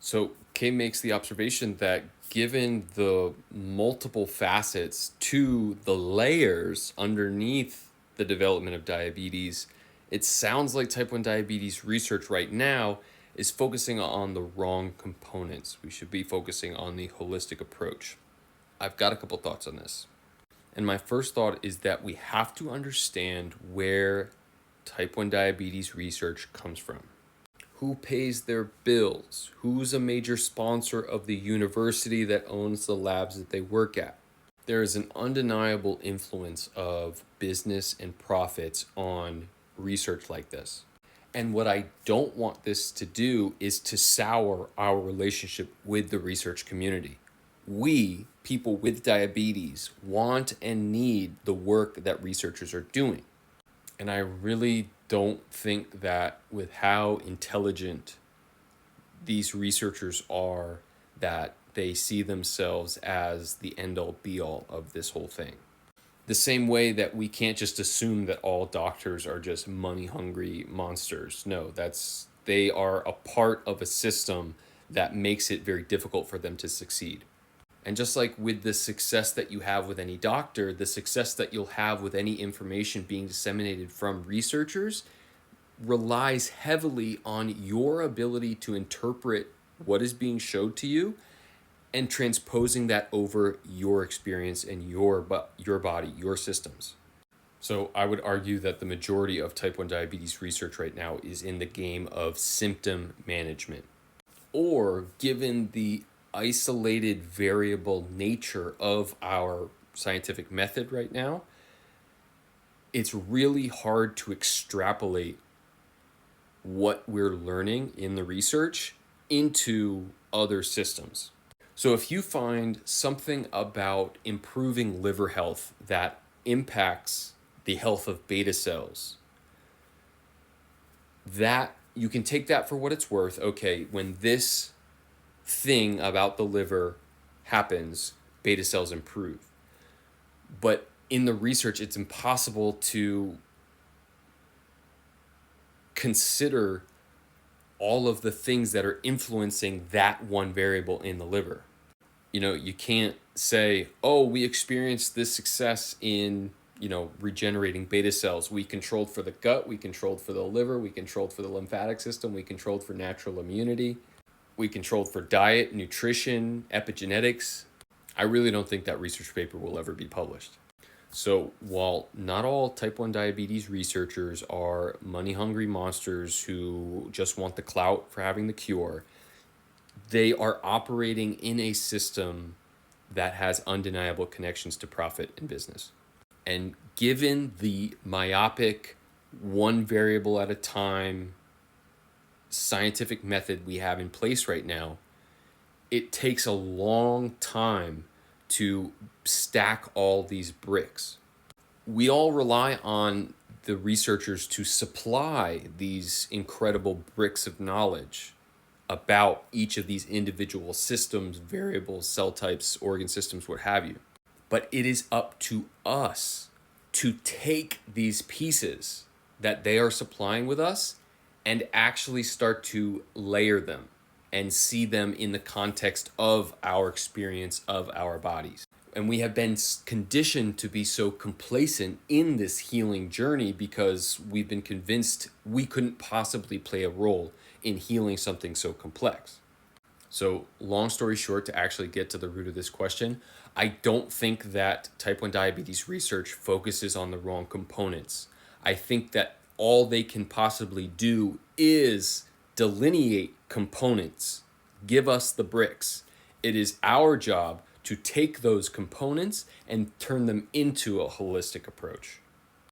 So Kay makes the observation that given the multiple facets to the layers underneath the development of diabetes, it sounds like type 1 diabetes research right now is focusing on the wrong components. We should be focusing on the holistic approach. I've got a couple thoughts on this. And my first thought is that we have to understand where type 1 diabetes research comes from. Who pays their bills? Who's a major sponsor of the university that owns the labs that they work at? There is an undeniable influence of business and profits on research like this. And what I don't want this to do is to sour our relationship with the research community. We, people with diabetes, want and need the work that researchers are doing. And I really don't think that with how intelligent these researchers are, that they see themselves as the end-all be-all of this whole thing. The same way that we can't just assume that all doctors are just money-hungry monsters. No, they are a part of a system that makes it very difficult for them to succeed. And just like with the success that you have with any doctor, the success that you'll have with any information being disseminated from researchers relies heavily on your ability to interpret what is being showed to you and transposing that over your experience and your body, your systems. So I would argue that the majority of type 1 diabetes research right now is in the game of symptom management. Or given the isolated variable nature of our scientific method right now, it's really hard to extrapolate what we're learning in the research into other systems. So if you find something about improving liver health that impacts the health of beta cells, that you can take that for what it's worth. Okay, when this thing about the liver happens, beta cells improve. But in the research, it's impossible to consider all of the things that are influencing that one variable in the liver. You can't say, oh, we experienced this success in, regenerating beta cells. We controlled for the gut, we controlled for the liver, we controlled for the lymphatic system, we controlled for natural immunity. We controlled for diet, nutrition, epigenetics. I really don't think that research paper will ever be published. So while not all type 1 diabetes researchers are money-hungry monsters who just want the clout for having the cure, they are operating in a system that has undeniable connections to profit and business. And given the myopic, one variable at a time scientific method we have in place right now, it takes a long time to stack all these bricks. We all rely on the researchers to supply these incredible bricks of knowledge about each of these individual systems, variables, cell types, organ systems, what have you. But it is up to us to take these pieces that they are supplying with us and actually start to layer them and see them in the context of our experience of our bodies. And we have been conditioned to be so complacent in this healing journey because we've been convinced we couldn't possibly play a role in healing something so complex. So long story short, to actually get to the root of this question, I don't think that type 1 diabetes research focuses on the wrong components. I think that all they can possibly do is delineate components, give us the bricks. It is our job to take those components and turn them into a holistic approach.